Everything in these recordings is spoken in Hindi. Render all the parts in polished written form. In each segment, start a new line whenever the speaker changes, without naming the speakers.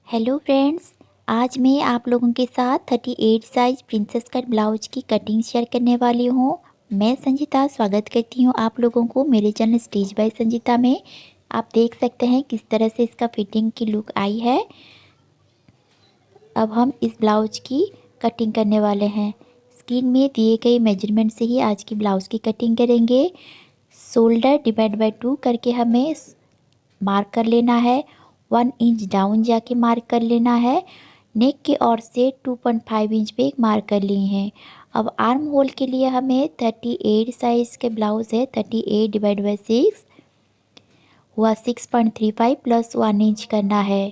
Hello friends. आज मैं आप लोगों के साथ 38 साइज प्रिंसेस कट ब्लाउज की कटिंग शेयर करने वाली हूँ। मैं संजीता स्वागत करती हूँ आप लोगों को मेरे चैनल स्टिच बाय संजीता में। आप देख सकते हैं किस तरह से इसका फिटिंग की लुक आई है। अब हम इस ब्लाउज की कटिंग करने वाले हैं। स्क्रीन में दिए गए मेजरमेंट से ही आज की ब्लाउज की कटिंग करेंगे। शोल्डर डिवाइड बाय 2 करके हमें मार्क कर लेना है। 1 इंच डाउन जाके मार्क कर लेना है। नेक की ओर से 2.5 इंच पे एक मार्क कर लिए हैं। अब आर्म होल के लिए हमें 38 साइज़ के ब्लाउज है। 38 डिवाइड बाई 6 हुआ 6.35 प्लस 1 इंच करना है।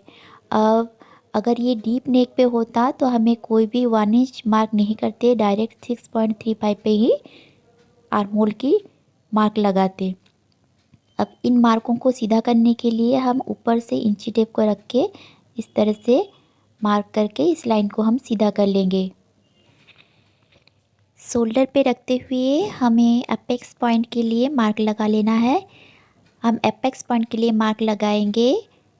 अब अगर ये डीप नेक पे होता तो हमें कोई भी 1 इंच मार्क नहीं करते, डायरेक्ट 6.35 पे ही आर्म होल की मार्क लगाते। अब इन मार्कों को सीधा करने के लिए हम ऊपर से इंची टेप को रख के इस तरह से मार्क करके इस लाइन को हम सीधा कर लेंगे। शोल्डर पे रखते हुए हमें अपेक्स पॉइंट के लिए मार्क लगा लेना है। हम अपेक्स पॉइंट के लिए मार्क लगाएंगे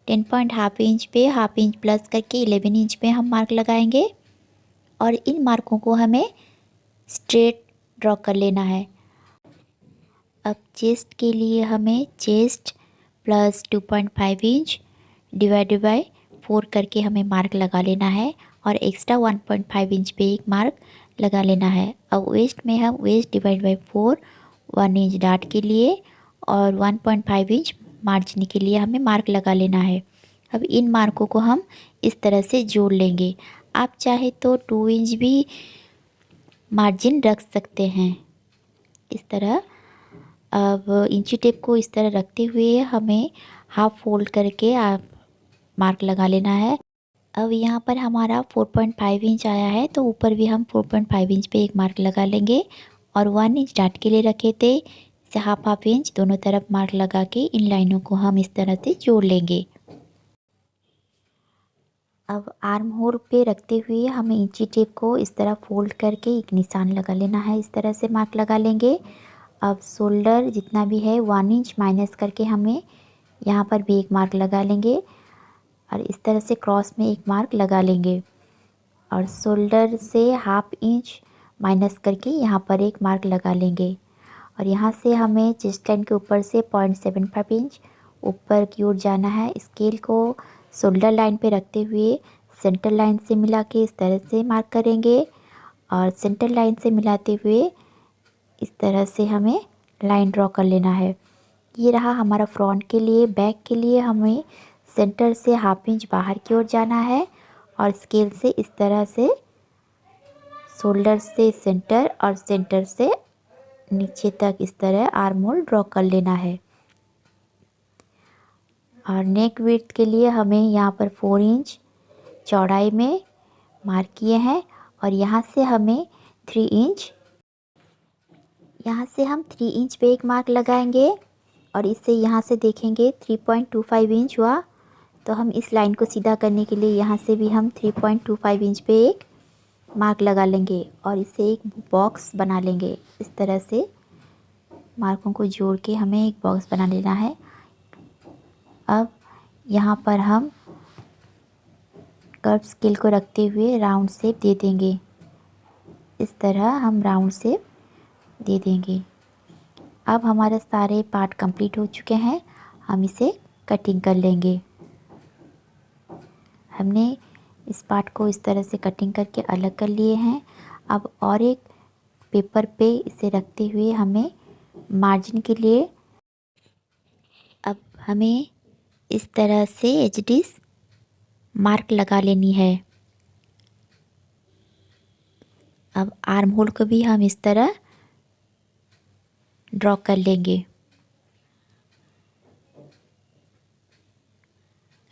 10.5 इंच पे, हाफ इंच प्लस करके 11 इंच पे हम मार्क लगाएंगे। और इन मार्कों को हमें स्ट्रेट ड्रॉ कर लेना है। अब चेस्ट के लिए हमें chest plus 2.5 inch divided by 4 करके हमें मार्क लगा लेना है और एक्स्ट्रा 1.5 इंच पे एक मार्क लगा लेना है। अब वेस्ट में हम वेस्ट डिवाइड बाय 4 1 इंच डाट के लिए और 1.5 इंच मार्जिन के लिए हमें मार्क लगा लेना है। अब इन मार्कों को हम इस तरह से जोड़ लेंगे। आप चाहे तो 2 इंच भी मार्जिन रख सकते हैं इस तरह। अब इंची टेप को इस तरह रखते हुए हमें हाफ फोल्ड करके आप मार्क लगा लेना है। अब यहाँ पर हमारा 4.5 इंच आया है तो ऊपर भी हम 4.5 इंच पे एक मार्क लगा लेंगे और 1 इंच डाट के लिए रखे थे, इसे हाफ इंच दोनों तरफ मार्क लगा के इन लाइनों को हम इस तरह से जोड़ लेंगे। अब आर्म होल पे रखते हुए हमें इंची टेप को इस तरह फोल्ड करके एक निशान लगा लेना है, इस तरह से मार्क लगा लेंगे। अब शोल्डर जितना भी है 1 इंच माइनस करके हमें यहाँ पर भी एक मार्क लगा लेंगे और इस तरह से क्रॉस में एक मार्क लगा लेंगे और शोल्डर से हाफ इंच माइनस करके यहाँ पर एक मार्क लगा लेंगे। और यहाँ से हमें चेस्ट लाइन के ऊपर से 0.75 इंच ऊपर की ओर जाना है। स्केल को शोल्डर लाइन पे रखते हुए सेंटर लाइन से मिला के इस तरह से मार्क करेंगे और सेंटर लाइन से मिलाते हुए इस तरह से हमें लाइन ड्रॉ कर लेना है। ये रहा हमारा फ्रंट के लिए। बैक के लिए हमें सेंटर से हाफ इंच बाहर की ओर जाना है और स्केल से इस तरह से शोल्डर से सेंटर और सेंटर से नीचे तक इस तरह आर्म होल ड्रॉ कर लेना है। और नेक विड्थ के लिए हमें यहाँ पर 4 इंच चौड़ाई में मार्क किए हैं और यहाँ से हमें 3 इंच, यहाँ से हम 3 इंच पे एक मार्क लगाएंगे और इससे यहाँ से देखेंगे 3.25 इंच हुआ तो हम इस लाइन को सीधा करने के लिए यहाँ से भी हम 3.25 इंच पे एक मार्क लगा लेंगे और इससे एक बॉक्स बना लेंगे। इस तरह से मार्कों को जोड़ के हमें एक बॉक्स बना लेना है। अब यहाँ पर हम कर्व स्केल को रखते हुए राउंड शेप दे देंगे। इस तरह हम राउंड शेप दे देंगे। अब हमारे सारे पार्ट कंप्लीट हो चुके हैं, हम इसे कटिंग कर लेंगे। हमने इस पार्ट को इस तरह से कटिंग करके अलग कर लिए हैं। अब और एक पेपर पे इसे रखते हुए हमें मार्जिन के लिए अब हमें इस तरह से एचडीस मार्क लगा लेनी है। अब आर्म होल को भी हम इस तरह ड्रॉ कर लेंगे।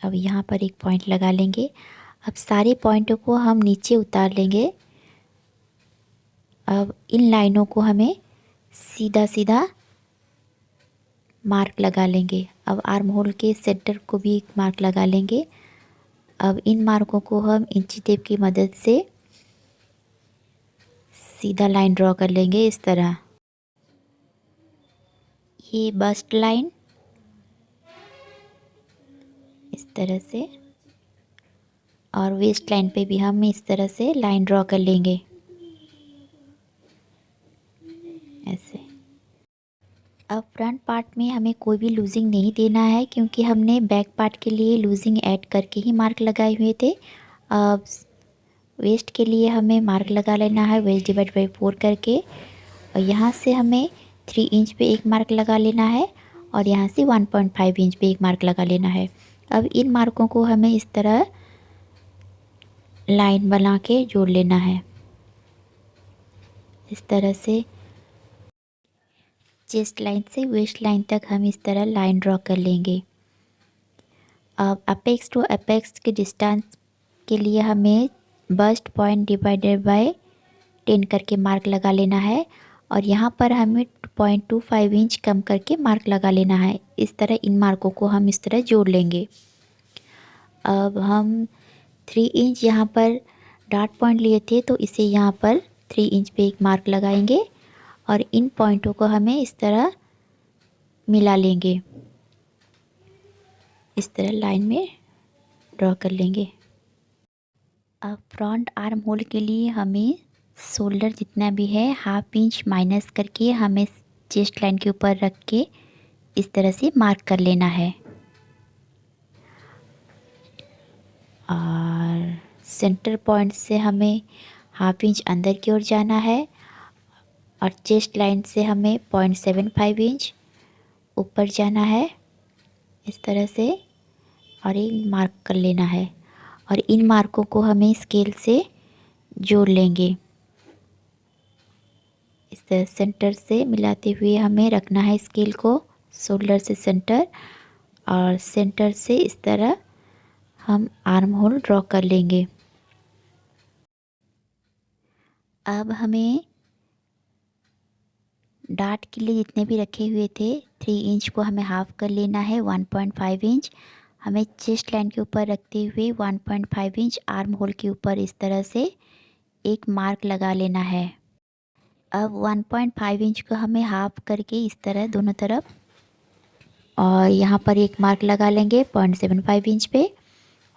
अब यहाँ पर एक पॉइंट लगा लेंगे। अब सारे पॉइंटों को हम नीचे उतार लेंगे। अब इन लाइनों को हमें सीधा सीधा मार्क लगा लेंगे। अब आर्म होल के सेंटर को भी एक मार्क लगा लेंगे। अब इन मार्कों को हम इंची टेप की मदद से सीधा लाइन ड्रॉ कर लेंगे इस तरह। ये बस्ट लाइन इस तरह से और वेस्ट लाइन पे भी हम इस तरह से लाइन ड्रॉ कर लेंगे ऐसे। अब फ्रंट पार्ट में हमें कोई भी लूजिंग नहीं देना है, क्योंकि हमने बैक पार्ट के लिए लूजिंग ऐड करके ही मार्क लगाए हुए थे। अब वेस्ट के लिए हमें मार्क लगा लेना है वेस्ट डिवाइड बाई 4 करके, और यहाँ से हमें 3 इंच पे एक मार्क लगा लेना है और यहाँ से 1.5 इंच पे एक मार्क लगा लेना है। अब इन मार्कों को हमें इस तरह लाइन बना के जोड़ लेना है इस तरह से। चेस्ट लाइन से वेस्ट लाइन तक हम इस तरह लाइन ड्रॉ कर लेंगे। अब अपेक्स टू अपेक्स के डिस्टेंस के लिए हमें बस्ट पॉइंट डिवाइडेड बाय 10 करके मार्क लगा लेना है, और यहाँ पर हमें 0.25 इंच कम करके मार्क लगा लेना है। इस तरह इन मार्कों को हम इस तरह जोड़ लेंगे। अब हम 3 इंच यहाँ पर डॉट पॉइंट लिए थे, तो इसे यहाँ पर 3 इंच पे एक मार्क लगाएंगे और इन पॉइंटों को हमें इस तरह मिला लेंगे, इस तरह लाइन में ड्रॉ कर लेंगे। अब फ्रंट आर्म होल के लिए हमें शोल्डर जितना भी है 1/2 इंच माइनस करके हमें चेस्ट लाइन के ऊपर रख के इस तरह से मार्क कर लेना है, और सेंटर पॉइंट से हमें 1/2 इंच अंदर की ओर जाना है, और चेस्ट लाइन से हमें 0.75 इंच ऊपर जाना है इस तरह से, और एक मार्क कर लेना है। और इन मार्कों को हमें स्केल से जोड़ लेंगे इस तरह सेंटर से मिलाते हुए हमें रखना है स्केल को शोल्डर से सेंटर, और सेंटर से इस तरह हम आर्म होल ड्रॉ कर लेंगे। अब हमें डार्ट के लिए जितने भी रखे हुए थे 3 इंच को हमें हाफ कर लेना है 1.5 इंच। हमें चेस्ट लाइन के ऊपर रखते हुए 1.5 इंच आर्म होल के ऊपर इस तरह से एक मार्क लगा लेना है। अब 1.5 इंच को हमें हाफ करके इस तरह दोनों तरफ, और यहाँ पर एक मार्क लगा लेंगे 0.75 इंच पे,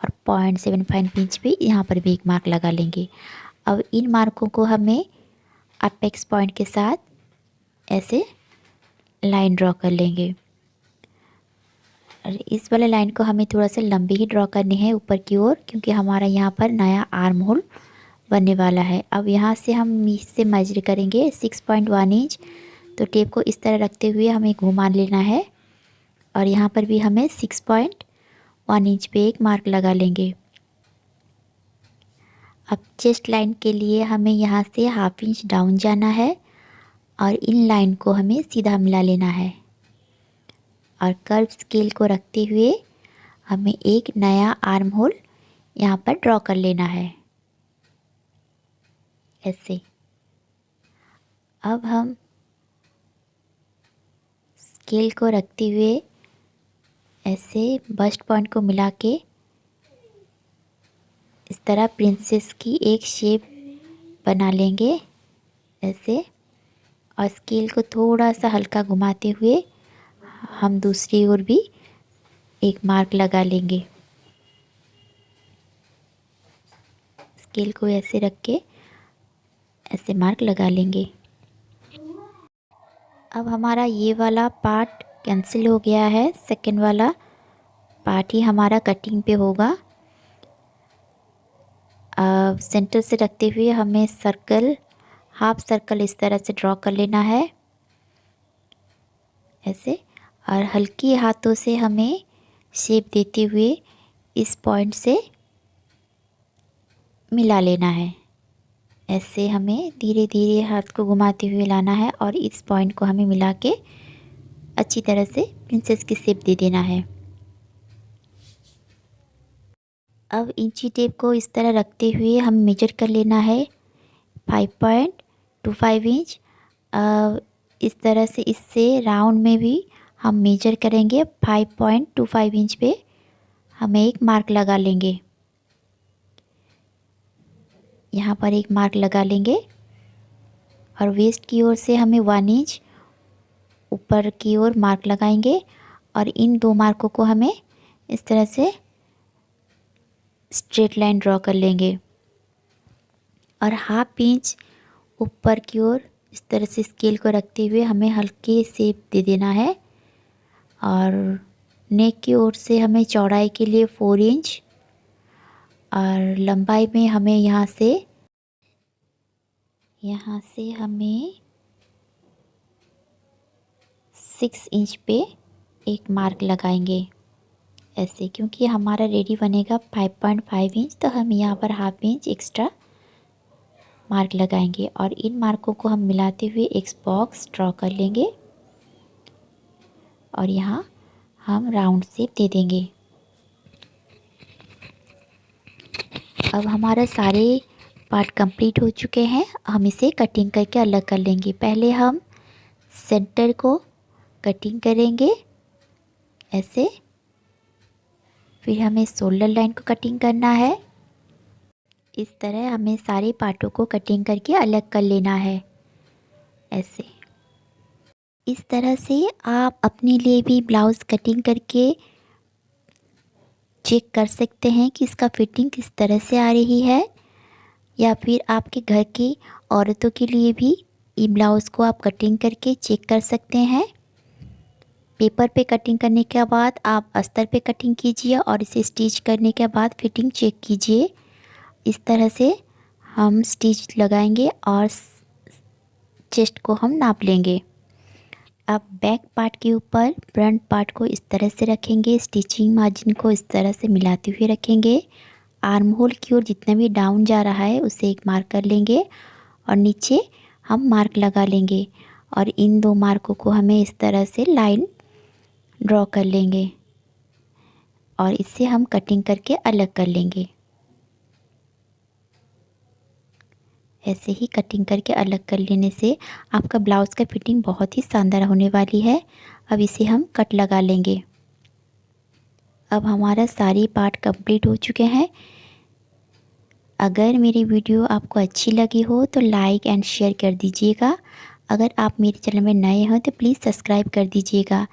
और 0.75 इंच पे यहाँ पर भी एक मार्क लगा लेंगे। अब इन मार्कों को हमें अपेक्स पॉइंट के साथ ऐसे लाइन ड्रॉ कर लेंगे, और इस वाले लाइन को हमें थोड़ा सा लंबी ही ड्रॉ करनी है ऊपर की ओर, क्योंकि हमारा यहाँ पर नया आर्म होल बनने वाला है। अब यहाँ से हम इससे मेजर करेंगे 6.1 इंच, तो टेप को इस तरह रखते हुए हमें घुमा लेना है, और यहाँ पर भी हमें 6.1 इंच पे एक मार्क लगा लेंगे। अब चेस्ट लाइन के लिए हमें यहाँ से 1/2 इंच डाउन जाना है, और इन लाइन को हमें सीधा मिला लेना है, और कर्व स्केल को रखते हुए हमें एक नया आर्म होल यहाँ पर ड्रॉ कर लेना है ऐसे। अब हम स्केल को रखते हुए ऐसे बस्ट पॉइंट को मिला के इस तरह प्रिंसेस की एक शेप बना लेंगे ऐसे, और स्केल को थोड़ा सा हल्का घुमाते हुए हम दूसरी ओर भी एक मार्क लगा लेंगे। स्केल को ऐसे रख के ऐसे मार्क लगा लेंगे। अब हमारा ये वाला पार्ट कैंसिल हो गया है, सेकंड वाला पार्ट ही हमारा कटिंग पे होगा। सेंटर से रखते हुए हमें सर्कल, हाफ सर्कल इस तरह से ड्रॉ कर लेना है ऐसे, और हल्की हाथों से हमें शेप देते हुए इस पॉइंट से मिला लेना है ऐसे। हमें धीरे धीरे हाथ को घुमाते हुए लाना है, और इस पॉइंट को हमें मिला के अच्छी तरह से प्रिंसेस की शेप दे देना है। अब इंची टेप को इस तरह रखते हुए हम मेजर कर लेना है 5.25 इंच। इस तरह से इससे राउंड में भी हम मेजर करेंगे 5.25 इंच पे हमें एक मार्क लगा लेंगे, यहाँ पर एक मार्क लगा लेंगे, और वेस्ट की ओर से हमें 1 इंच ऊपर की ओर मार्क लगाएंगे, और इन दो मार्कों को हमें इस तरह से स्ट्रेट लाइन ड्रॉ कर लेंगे और हाफ इंच ऊपर की ओर इस तरह से स्केल को रखते हुए हमें हल्के शेप दे देना है। और नेक की ओर से हमें चौड़ाई के लिए 4 इंच और लंबाई में हमें यहाँ से हमें 6 इंच पे एक मार्क लगाएंगे ऐसे, क्योंकि हमारा रेडी बनेगा 5.5 इंच, तो हम यहाँ पर हाफ इंच एक्स्ट्रा मार्क लगाएंगे और इन मार्कों को हम मिलाते हुए एक बॉक्स ड्रॉ कर लेंगे और यहाँ हम राउंड शेप दे देंगे। अब हमारा सारे पार्ट कंप्लीट हो चुके हैं, हम इसे कटिंग करके अलग कर लेंगे। पहले हम सेंटर को कटिंग करेंगे ऐसे, फिर हमें शोल्डर लाइन को कटिंग करना है। इस तरह हमें सारे पार्टों को कटिंग करके अलग कर लेना है ऐसे। इस तरह से आप अपने लिए भी ब्लाउज़ कटिंग करके चेक कर सकते हैं कि इसका फिटिंग किस तरह से आ रही है, या फिर आपके घर की औरतों के लिए भी ये ब्लाउज़ को आप कटिंग करके चेक कर सकते हैं। पेपर पे कटिंग करने के बाद आप अस्तर पे कटिंग कीजिए और इसे स्टिच करने के बाद फिटिंग चेक कीजिए। इस तरह से हम स्टिच लगाएंगे और चेस्ट को हम नाप लेंगे। अब बैक पार्ट के ऊपर फ्रंट पार्ट को इस तरह से रखेंगे, स्टिचिंग मार्जिन को इस तरह से मिलाते हुए रखेंगे। आर्म होल की ओर जितना भी डाउन जा रहा है उसे एक मार्क कर लेंगे और नीचे हम मार्क लगा लेंगे और इन दो मार्कों को हमें इस तरह से लाइन ड्रॉ कर लेंगे और इससे हम कटिंग करके अलग कर लेंगे। ऐसे ही कटिंग करके अलग कर लेने से आपका ब्लाउज़ का फिटिंग बहुत ही शानदार होने वाली है। अब इसे हम कट लगा लेंगे। अब हमारा सारी पार्ट कंप्लीट हो चुके हैं। अगर मेरी वीडियो आपको अच्छी लगी हो तो लाइक एंड शेयर कर दीजिएगा। अगर आप मेरे चैनल में नए हो तो प्लीज़ सब्सक्राइब कर दीजिएगा।